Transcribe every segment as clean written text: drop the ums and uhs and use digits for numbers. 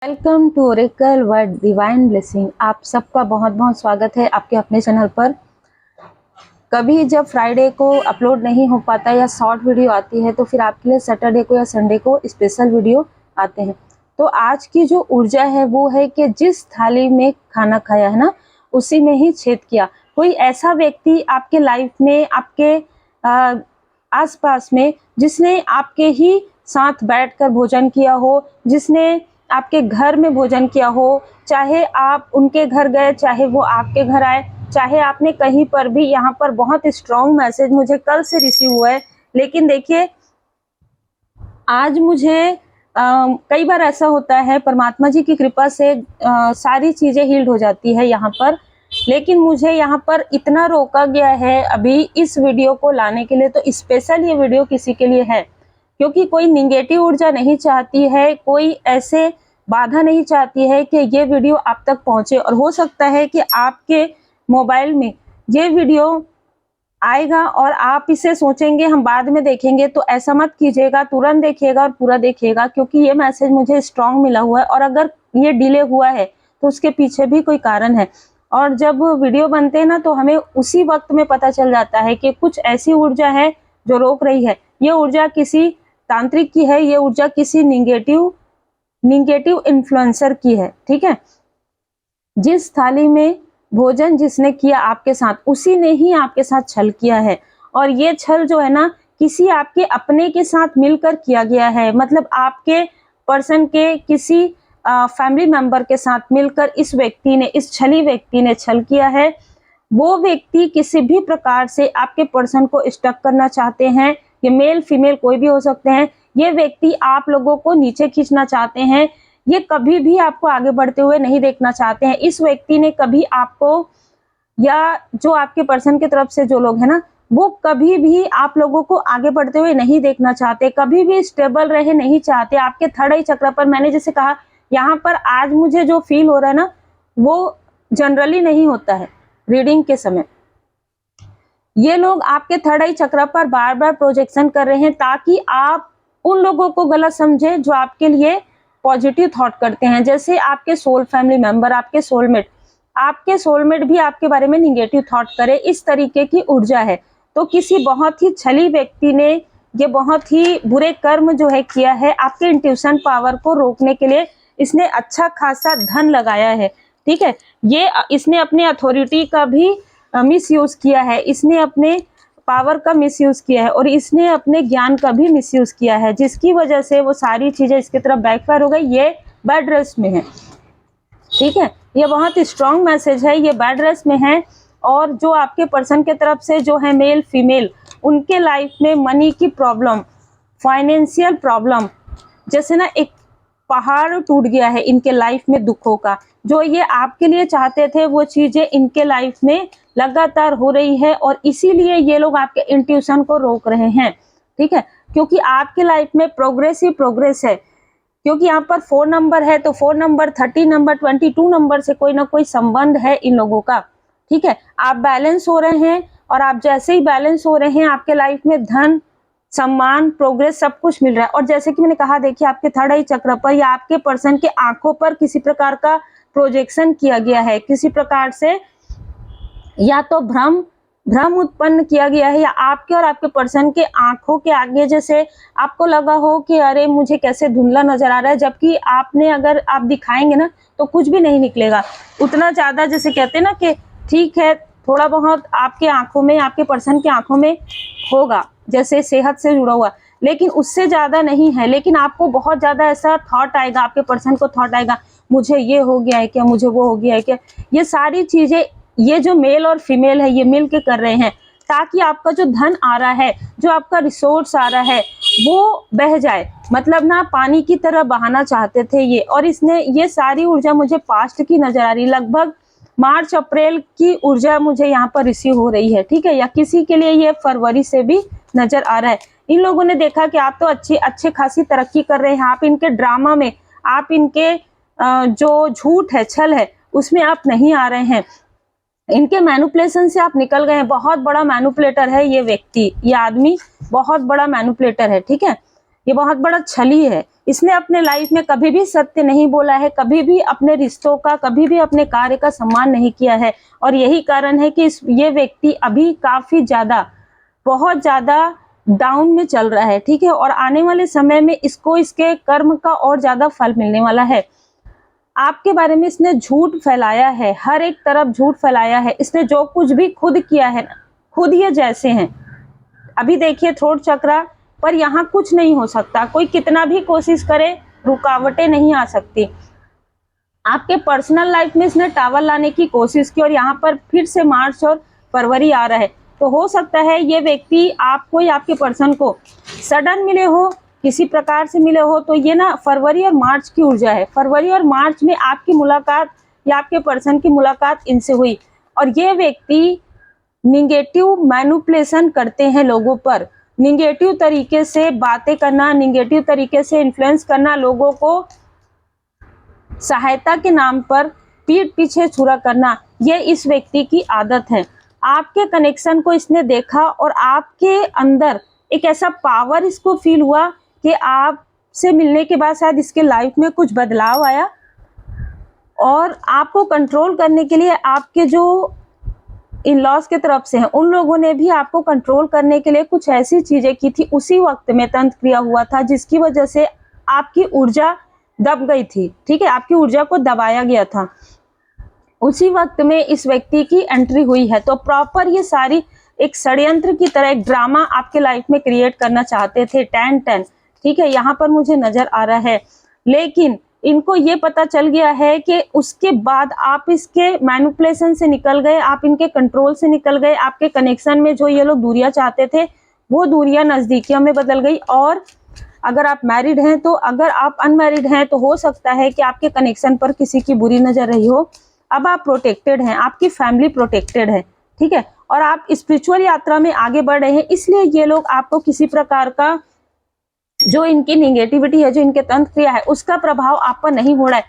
Welcome to Oracle word divine blessing. आप सबका बहुत बहुत स्वागत है आपके अपने चैनल पर। कभी जब फ्राइडे को अपलोड नहीं हो पाता या शॉर्ट वीडियो आती है तो फिर आपके लिए सैटरडे को या संडे को स्पेशल वीडियो आते हैं। तो आज की जो ऊर्जा है वो है कि जिस थाली में खाना खाया है ना, उसी में ही छेद किया। कोई ऐसा व्यक्ति आपके लाइफ में, आपके आसपास में, जिसने आपके ही साथ बैठकर भोजन किया हो, जिसने आपके घर में भोजन किया हो, चाहे आप उनके घर गए, चाहे वो आपके घर आए, चाहे आपने कहीं पर भी। यहाँ पर बहुत स्ट्रॉन्ग मैसेज मुझे कल से रिसीव हुआ है, लेकिन देखिए आज मुझे कई बार ऐसा होता है, परमात्मा जी की कृपा से सारी चीज़ें हील्ड हो जाती है यहाँ पर, लेकिन मुझे यहाँ पर इतना रोका गया है अभी इस वीडियो को लाने के लिए। तो स्पेशल ये वीडियो किसी के लिए है, क्योंकि कोई निगेटिव ऊर्जा नहीं चाहती है, कोई ऐसे बाधा नहीं चाहती है कि ये वीडियो आप तक पहुंचे। और हो सकता है कि आपके मोबाइल में ये वीडियो आएगा और आप इसे सोचेंगे हम बाद में देखेंगे, तो ऐसा मत कीजिएगा, तुरंत देखिएगा और पूरा देखिएगा, क्योंकि ये मैसेज मुझे स्ट्रांग मिला हुआ है। और अगर ये डिले हुआ है तो उसके पीछे भी कोई कारण है। और जब वीडियो बनते हैं ना, तो हमें उसी वक्त में पता चल जाता है कि कुछ ऐसी ऊर्जा है जो रोक रही है। ये ऊर्जा किसी तांत्रिक की है, ये ऊर्जा किसी निगेटिव इन्फ्लुएंसर की है। ठीक है, जिस थाली में भोजन जिसने किया आपके साथ, उसी ने ही आपके साथ छल किया है। और ये छल जो है ना, किसी आपके अपने के साथ मिलकर किया गया है। मतलब आपके पर्सन के किसी फैमिली मेंबर के साथ मिलकर इस व्यक्ति ने, इस छली व्यक्ति ने छल किया है। वो व्यक्ति किसी भी प्रकार से आपके पर्सन को स्टक करना चाहते हैं। ये मेल फीमेल कोई भी हो सकते हैं। ये व्यक्ति आप लोगों को नीचे खींचना चाहते हैं। ये कभी भी आपको आगे बढ़ते हुए नहीं देखना चाहते हैं। इस व्यक्ति ने कभी आपको, या जो आपके पर्सन की तरफ से जो लोग हैं ना, वो कभी भी आप लोगों को आगे बढ़ते हुए नहीं देखना चाहते, कभी भी स्टेबल रहे नहीं चाहते। आपके थर्ड आई चक्र पर, मैंने जैसे कहा, यहाँ पर आज मुझे जो फील हो रहा है ना, वो जनरली नहीं होता है। रीडिंग के समय ये लोग आपके थर्ड आई चक्र पर बार बार प्रोजेक्शन कर रहे हैं, ताकि आप उन लोगों को गलत समझे जो आपके लिए पॉजिटिव थॉट करते हैं। जैसे आपके सोल फैमिली मेंबर, आपके सोलमेट भी आपके बारे में निगेटिव थॉट करे, इस तरीके की ऊर्जा है। तो किसी बहुत ही छली व्यक्ति ने ये बहुत ही बुरे कर्म जो है किया है, आपके इंट्यूशन पावर को रोकने के लिए इसने अच्छा खासा धन लगाया है। ठीक है, ये इसने अपने अथॉरिटी का भी मिसयूज किया है, इसने अपने पावर का मिसयूज किया है, और इसने अपने ज्ञान का भी मिसयूज किया है, जिसकी वजह से वो सारी चीजें इसकी तरफ बैकफायर हो गई। ये बेड रेस्ट में है। ठीक है, ये बहुत स्ट्रॉन्ग मैसेज है, ये बेड रेस्ट में है। और जो आपके पर्सन के तरफ से जो है मेल फीमेल, उनके लाइफ में मनी की प्रॉब्लम, फाइनेंशियल प्रॉब्लम, जैसे ना एक पहाड़ टूट गया है इनके लाइफ में दुखों का। जो ये आपके लिए चाहते थे वो चीजें इनके लाइफ में लगातार हो रही है, और इसीलिए ये लोग आपके इंट्यूशन को रोक रहे हैं। ठीक है, क्योंकि आपके लाइफ में प्रोग्रेस ही प्रोग्रेस है। क्योंकि यहाँ पर 4 नंबर है, तो 4 नंबर, 30 नंबर, 22 नंबर से कोई ना कोई संबंध है इन लोगों का। ठीक है, आप बैलेंस हो रहे हैं, और आप जैसे ही बैलेंस हो रहे हैं, आपके लाइफ में धन, सम्मान, प्रोग्रेस सब कुछ मिल रहा है। और जैसे कि मैंने कहा, देखिए आपके थर्ड आई चक्र पर या आपके पर्सन के आंखों पर किसी प्रकार का प्रोजेक्शन किया गया है, किसी प्रकार से या तो भ्रम उत्पन्न किया गया है, या आपके और आपके पर्सन के आंखों के आगे जैसे आपको लगा हो कि अरे मुझे कैसे धुंधला नजर आ रहा है, जबकि आपने, अगर आप दिखाएंगे ना, तो कुछ भी नहीं निकलेगा उतना ज्यादा। जैसे कहते हैं ना कि ठीक है, थोड़ा बहुत आपके आंखों में, आपके पर्सन के आंखों में होगा, जैसे सेहत से जुड़ा हुआ, लेकिन उससे ज्यादा नहीं है। लेकिन आपको बहुत ज्यादा ऐसा थॉट आएगा, आपके पर्सन को थॉट आएगा, मुझे ये हो गया है क्या, मुझे वो हो गया है क्या। ये सारी चीजें ये जो मेल और फीमेल है ये मिल के कर रहे हैं, ताकि आपका जो धन आ रहा है, जो आपका रिसोर्स आ रहा है, वो बह जाए। मतलब ना, पानी की तरह बहाना चाहते थे ये। और इसने, ये सारी ऊर्जा मुझे पास्ट की नजर आ रही, लगभग मार्च अप्रैल की ऊर्जा मुझे यहाँ पर रिसीव हो रही है। ठीक है, या किसी के लिए ये फरवरी से भी नजर आ रहा है। इन लोगों ने देखा कि आप तो अच्छे खासी तरक्की कर रहे हैं, आप इनके ड्रामा में, आप इनके जो झूठ है, छल है, उसमें आप नहीं आ रहे हैं। इनके मैनिपुलेशन से आप निकल गए हैं। बहुत बड़ा मैनिपुलेटर है ये व्यक्ति, ये आदमी बहुत बड़ा मैनिपुलेटर है। ठीक है, ये बहुत बड़ा छली है। इसने अपने लाइफ में कभी भी सत्य नहीं बोला है, कभी भी अपने रिश्तों का, कभी भी अपने कार्य का सम्मान नहीं किया है। और यही कारण है कि ये व्यक्ति अभी काफी ज्यादा, बहुत ज्यादा डाउन में चल रहा है, ठीक है। और आने वाले समय में इसको इसके कर्म का और ज्यादा फल मिलने वाला है। आपके बारे में इसने झूठ फैलाया है, हर एक तरफ झूठ फैलाया है। इसने जो कुछ भी खुद किया है, खुद ये जैसे हैं। अभी देखिए थ्रोट चक्रा पर यहाँ कुछ नहीं हो सकता, कोई कितना भी कोशिश करे रुकावटें नहीं आ सकती। आपके पर्सनल लाइफ में इसने टावर लाने की कोशिश की और यहाँ पर फिर से मार्च और फरवरी आ रहा है। तो हो सकता है ये व्यक्ति आपको या आपके पर्सन को सडन मिले हो, किसी प्रकार से मिले हो। तो ये ना फरवरी और मार्च की ऊर्जा है। फरवरी और मार्च में आपकी मुलाकात या आपके पर्सन की मुलाकात इनसे हुई और ये व्यक्ति निगेटिव मैनिपुलेशन करते हैं लोगों पर, निगेटिव तरीके से बातें करना, निगेटिव तरीके से इन्फ्लुएंस करना, लोगों को सहायता के नाम पर पीठ पीछे छुरा करना, ये इस व्यक्ति की आदत है। आपके कनेक्शन को इसने देखा और आपके अंदर एक ऐसा पावर इसको फील हुआ कि आपसे मिलने के बाद शायद इसके लाइफ में कुछ बदलाव आया और आपको कंट्रोल करने के लिए आपके जो इन लॉज के तरफ से हैं उन लोगों ने भी आपको कंट्रोल करने के लिए कुछ ऐसी चीजें की थी। उसी वक्त में तंत्र क्रिया हुआ था जिसकी वजह से आपकी ऊर्जा दब गई थी, ठीक है, आपकी ऊर्जा को दबाया गया था। उसी वक्त में इस व्यक्ति की एंट्री हुई है। तो प्रॉपर ये सारी एक षड्यंत्र की तरह एक ड्रामा आपके लाइफ में क्रिएट करना चाहते थे। 10-10, ठीक है, यहाँ पर मुझे नजर आ रहा है। लेकिन इनको ये पता चल गया है कि उसके बाद आप इसके मैनिपुलेशन से निकल गए, आप इनके कंट्रोल से निकल गए। आपके कनेक्शन में जो ये लोग दूरियां चाहते थे वो दूरियां नजदीकियों में बदल गई। और अगर आप मैरिड हैं तो, अगर आप अनमैरिड हैं तो हो सकता है कि आपके कनेक्शन पर किसी की बुरी नजर रही हो। अब आप प्रोटेक्टेड हैं, आपकी फैमिली प्रोटेक्टेड है, ठीक है, और आप स्पिरिचुअल यात्रा में आगे बढ़ रहे हैं। इसलिए ये लोग आपको किसी प्रकार का जो इनकी निगेटिविटी है, जो इनके तंत्र क्रिया है, उसका प्रभाव आप पर नहीं हो रहा है।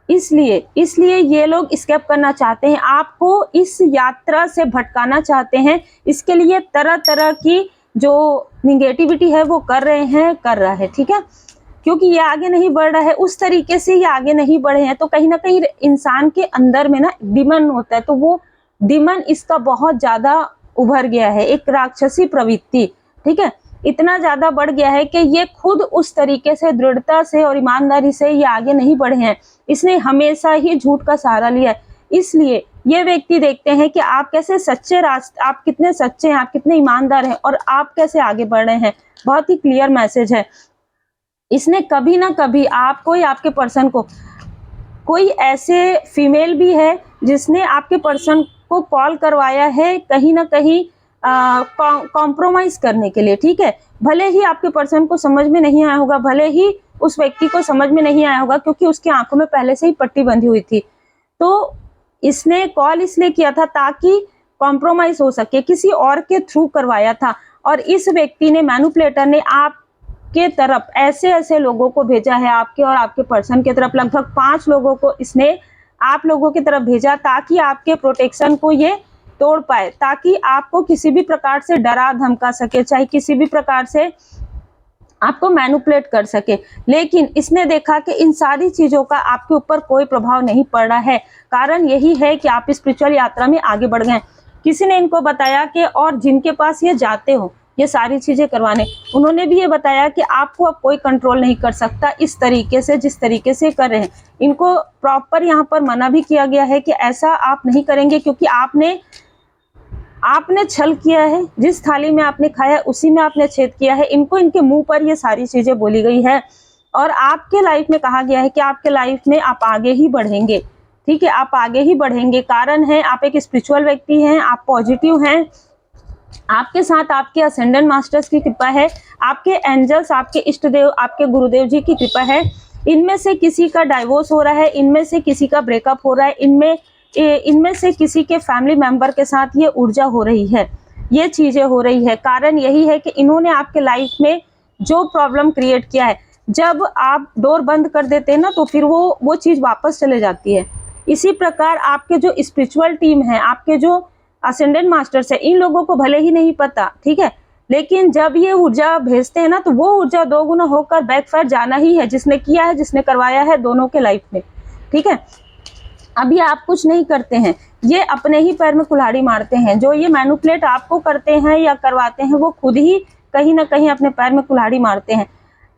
इसलिए ये लोग स्केप करना चाहते हैं, आपको इस यात्रा से भटकाना चाहते हैं। इसके लिए तरह तरह की जो निगेटिविटी है वो कर रहा है, ठीक है, क्योंकि ये आगे नहीं बढ़ रहा है उस तरीके से, ये आगे नहीं बढ़े हैं। तो कहीं ना कहीं इंसान के अंदर में ना डिमन होता है, तो वो डिमन इसका बहुत ज्यादा उभर गया है, एक राक्षसी प्रवृत्ति, ठीक है, इतना ज्यादा बढ़ गया है कि ये खुद उस तरीके से दृढ़ता से और ईमानदारी से ये आगे नहीं बढ़े हैं। इसने हमेशा ही झूठ का सहारा लिया है। इसलिए ये व्यक्ति देखते हैं कि आप कैसे सच्चे रास्ते, आप कितने सच्चे हैं, आप कितने ईमानदार हैं और आप कैसे आगे बढ़ रहे हैं। बहुत ही क्लियर मैसेज है। इसने कभी ना कभी आपको या आपके पर्सन को, कोई ऐसे फीमेल भी है जिसने आपके पर्सन को कॉल करवाया है कहीं ना कहीं कॉम्प्रोमाइज करने के लिए, ठीक है। भले ही आपके पर्सन को समझ में नहीं आया होगा, भले ही उस व्यक्ति को समझ में नहीं आया होगा, क्योंकि उसकी आंखों में पहले से ही पट्टी बंधी हुई थी। तो इसने कॉल इसलिए किया था ताकि कॉम्प्रोमाइज हो सके, किसी और के थ्रू करवाया था। और इस व्यक्ति ने, मैनिपुलेटर ने, आपके तरफ ऐसे ऐसे लोगों को भेजा है, आपके और आपके पर्सन के तरफ लगभग 5 लोगों को इसने आप लोगों की तरफ भेजा, ताकि आपके प्रोटेक्शन को ये तोड़ पाए, ताकि आपको किसी भी प्रकार से डरा धमका सके, चाहे किसी भी प्रकार से आपको मैनिपुलेट कर सके। लेकिन इसने देखा कि इन सारी चीजों का आपके ऊपर कोई प्रभाव नहीं पड़ रहा है। कारण यही है कि आप स्पिरिचुअल यात्रा में आगे बढ़ गए। किसी ने इनको बताया कि, और जिनके पास ये जाते हो ये सारी चीजें करवाने, उन्होंने भी ये बताया कि आपको अब कोई कंट्रोल नहीं कर सकता इस तरीके से, जिस तरीके से कर रहे हैं। इनको प्रॉपर यहाँ पर मना भी किया गया है कि ऐसा आप नहीं करेंगे, क्योंकि आपने छल किया है, जिस थाली में आपने खाया उसी में आपने छेद किया है। इनको इनके मुंह पर ये सारी चीजें बोली गई है और आपके लाइफ में कहा गया है कि आपके लाइफ में आप आगे ही बढ़ेंगे, ठीक है, आप आगे ही बढ़ेंगे। कारण है आप एक स्पिरिचुअल व्यक्ति हैं, आप पॉजिटिव हैं, आपके साथ आपके असेंडेंट मास्टर्स की कृपा है, आपके एंजल्स, आपके इष्ट देव, आपके गुरुदेव जी की कृपा है। इनमें से किसी का डाइवोर्स हो रहा है, इनमें से किसी का ब्रेकअप हो रहा है, इनमें से किसी के फैमिली मेंबर के साथ ये ऊर्जा हो रही है, ये चीजें हो रही है। कारण यही है कि इन्होंने आपके लाइफ में जो प्रॉब्लम क्रिएट किया है, जब आप डोर बंद कर देते हैं ना तो फिर वो चीज वापस चले जाती है। इसी प्रकार आपके जो स्पिरिचुअल टीम है, आपके जो असेंडेंट मास्टर्स है, इन लोगों को भले ही नहीं पता, ठीक है, लेकिन जब ये ऊर्जा भेजते हैं ना, तो वो ऊर्जा 2 गुना होकर बैकफायर जाना ही है, जिसने किया है, जिसने करवाया है, दोनों के लाइफ में। ठीक है, अभी आप कुछ नहीं करते हैं, ये अपने ही पैर में कुल्हाड़ी मारते हैं। जो ये मैनिपुलेट आपको करते हैं या करवाते हैं, वो खुद ही कहीं ना कहीं अपने पैर में कुल्हाड़ी मारते हैं।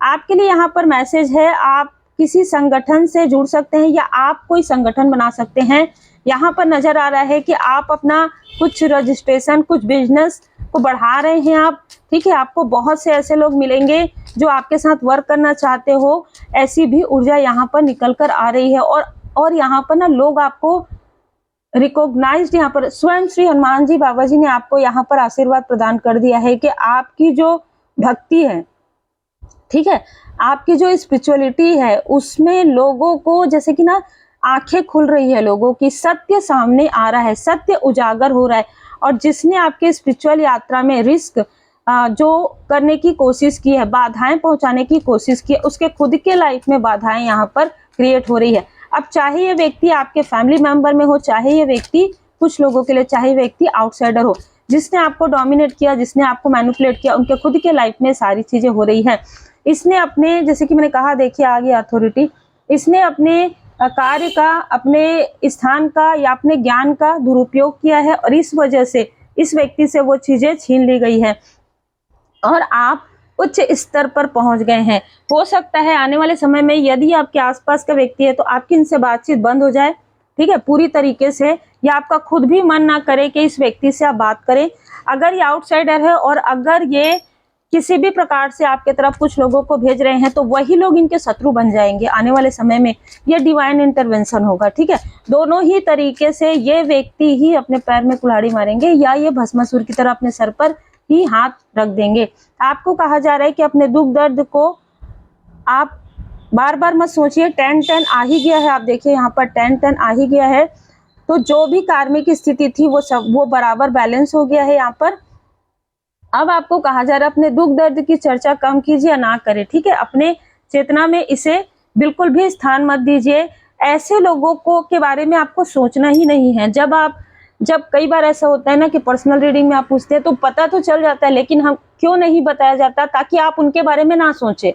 आपके लिए यहाँ पर मैसेज है, आप किसी संगठन से जुड़ सकते हैं या आप कोई संगठन बना सकते हैं। यहाँ पर नजर आ रहा है कि आप अपना कुछ रजिस्ट्रेशन, कुछ बिजनेस को बढ़ा रहे हैं आप। ठीक है, आपको बहुत से ऐसे लोग मिलेंगे जो आपके साथ वर्क करना चाहते हो, ऐसी भी ऊर्जा यहाँ पर निकल कर आ रही है। और यहाँ पर ना लोग आपको रिकॉग्नाइज्ड, यहाँ पर स्वयं श्री हनुमान जी बाबा जी ने आपको यहाँ पर आशीर्वाद प्रदान कर दिया है कि आपकी जो भक्ति है, ठीक है, आपकी जो स्पिरिचुअलिटी है, उसमें लोगों को जैसे कि ना आंखें खुल रही है, लोगों की सत्य सामने आ रहा है, सत्य उजागर हो रहा है। और जिसने आपके स्पिरिचुअल यात्रा में रिस्क जो करने की कोशिश की है, बाधाएं पहुंचाने की कोशिश की है, उसके खुद के लाइफ में बाधाएं यहाँ पर क्रिएट हो रही है। अब चाहे ये व्यक्ति आपके फैमिली मेंबर में हो, चाहे ये व्यक्ति कुछ लोगों के लिए, चाहे व्यक्ति आउटसाइडर हो, जिसने आपको डोमिनेट किया, जिसने आपको मैनिपुलेट किया, उनके खुद के लाइफ में सारी चीजें हो रही है। इसने अपने, जैसे कि मैंने कहा, देखिए आगे अथॉरिटी, इसने अपने कार्य का, अपने स्थान का या अपने ज्ञान का दुरुपयोग किया है, और इस वजह से इस व्यक्ति से वो चीजें छीन ली गई है और आप उच्च स्तर पर पहुंच गए हैं। हो सकता है आने वाले समय में यदि आपके आसपास का व्यक्ति है तो आपकी इनसे बातचीत बंद हो जाए, ठीक है, पूरी तरीके से, या आपका खुद भी मन ना करे कि इस व्यक्ति से आप बात करें। अगर ये आउटसाइडर है और अगर ये किसी भी प्रकार से आपके तरफ कुछ लोगों को भेज रहे हैं, तो वही लोग इनके शत्रु बन जाएंगे आने वाले समय में। ये डिवाइन इंटरवेंशन होगा। ठीक है, दोनों ही तरीके से ये व्यक्ति ही अपने पैर में कुल्हाड़ी मारेंगे या ये भस्मासुर की तरह अपने सर पर ही हाथ रख देंगे। आपको कहा जा रहा है कि अपने दुख दर्द को आप बार बार मत सोचिए, 10-10 आ ही गया है। आप देखिए यहाँ पर 10-10 आ ही गया है, तो जो भी कार्मिक स्थिति थी वो बराबर बैलेंस हो गया है यहाँ पर। अब आपको कहा जा रहा है अपने दुख दर्द की चर्चा कम कीजिए, ना करें। ठीक है, अपने चेतना में इसे बिल्कुल भी स्थान मत दीजिए। ऐसे लोगों को के बारे में आपको सोचना ही नहीं है। जब कई बार ऐसा होता है ना कि पर्सनल रीडिंग में आप पूछते हैं तो पता तो चल जाता है, लेकिन हम क्यों नहीं बताया जाता, ताकि आप उनके बारे में ना सोचें।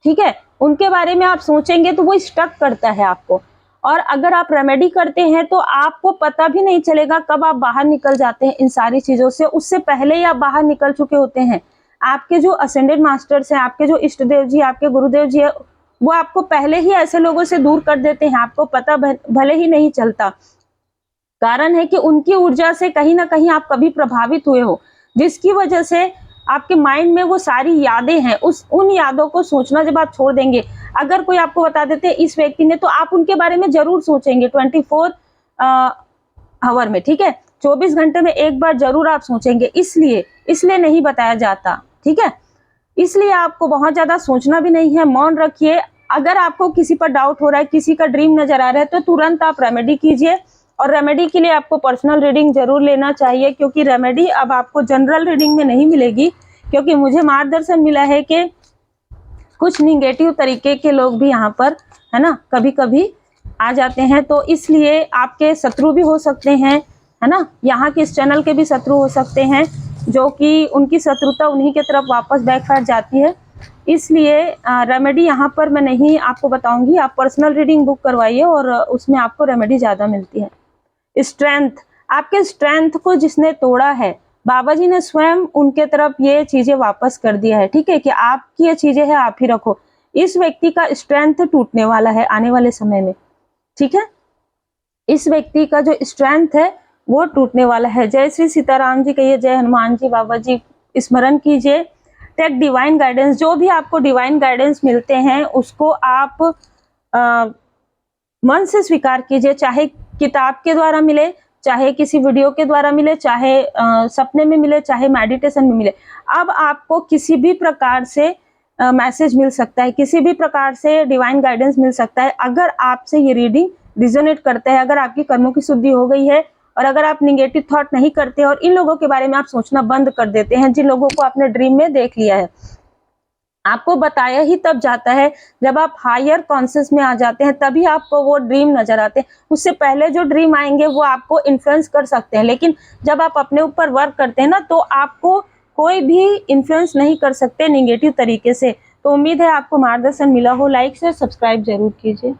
ठीक है, उनके बारे में आप सोचेंगे तो वो स्टक करता है आपको। और अगर आप रेमेडी करते हैं तो आपको पता भी नहीं चलेगा कब आप बाहर निकल जाते हैं इन सारी चीजों से। उससे पहले ही आप बाहर निकल चुके होते हैं। आपके जो असेंडेड मास्टर्स हैं, आपके जो इष्ट देव जी, आपके गुरुदेव जी है, वो आपको पहले ही ऐसे लोगों से दूर कर देते हैं, आपको पता भले ही नहीं चलता। कारण है कि उनकी ऊर्जा से कहीं ना कहीं आप कभी प्रभावित हुए हो, जिसकी वजह से आपके माइंड में वो सारी यादें हैं। उन यादों को सोचना जब आप छोड़ देंगे, अगर कोई आपको बता देते हैं इस व्यक्ति ने, तो आप उनके बारे में जरूर सोचेंगे 24 आवर में। ठीक है, 24 घंटे में एक बार जरूर आप सोचेंगे। इसलिए नहीं बताया जाता। ठीक है, इसलिए आपको बहुत ज्यादा सोचना भी नहीं है, मौन रखिए। अगर आपको किसी पर डाउट हो रहा है, किसी का ड्रीम नजर आ रहा है, तो तुरंत आप रेमेडी कीजिए। और रेमेडी के लिए आपको पर्सनल रीडिंग जरूर लेना चाहिए, क्योंकि रेमेडी अब आपको जनरल रीडिंग में नहीं मिलेगी। क्योंकि मुझे मार्गदर्शन मिला है कि कुछ निगेटिव तरीके के लोग भी यहाँ पर, है ना, कभी कभी आ जाते हैं, तो इसलिए आपके शत्रु भी हो सकते हैं, है ना, यहाँ के इस चैनल के भी शत्रु हो सकते हैं, जो कि उनकी शत्रुता उन्हीं के तरफ वापस बैकफायर जाती है। इसलिए रेमेडी यहाँ पर मैं नहीं आपको बताऊंगी, आप पर्सनल रीडिंग बुक करवाइए और उसमें आपको रेमेडी ज़्यादा मिलती है। स्ट्रेंथ, आपके स्ट्रेंथ को जिसने तोड़ा है, बाबा जी ने स्वयं उनके तरफ ये चीजें वापस कर दिया है। ठीक है, कि आपकी ये चीजें हैं, आप ही रखो। इस व्यक्ति का स्ट्रेंथ टूटने वाला है आने वाले समय में। ठीक है, इस व्यक्ति का जो स्ट्रेंथ है वो टूटने वाला है। जय श्री सीताराम जी कहिए, जय हनुमान जी बाबा जी स्मरण कीजिए। टेक डिवाइन गाइडेंस, जो भी आपको डिवाइन गाइडेंस मिलते हैं उसको आप मन से स्वीकार कीजिए, चाहे किताब के द्वारा मिले, चाहे किसी वीडियो के द्वारा मिले, चाहे सपने में मिले, चाहे मेडिटेशन में मिले। अब आपको किसी भी प्रकार से मैसेज मिल सकता है, किसी भी प्रकार से डिवाइन गाइडेंस मिल सकता है, अगर आपसे ये रीडिंग रिजोनेट करता है, अगर आपकी कर्मों की शुद्धि हो गई है, और अगर आप निगेटिव थॉट नहीं करते और इन लोगों के बारे में आप सोचना बंद कर देते हैं, जिन लोगों को आपने ड्रीम में देख लिया है। आपको बताया ही तब जाता है जब आप हायर कॉन्शियस में आ जाते हैं, तभी आपको वो ड्रीम नजर आते हैं। उससे पहले जो ड्रीम आएंगे वो आपको इन्फ्लुएंस कर सकते हैं, लेकिन जब आप अपने ऊपर वर्क करते हैं ना, तो आपको कोई भी इन्फ्लुएंस नहीं कर सकते नेगेटिव तरीके से। तो उम्मीद है आपको मार्गदर्शन मिला हो। लाइक से सब्सक्राइब जरूर कीजिए।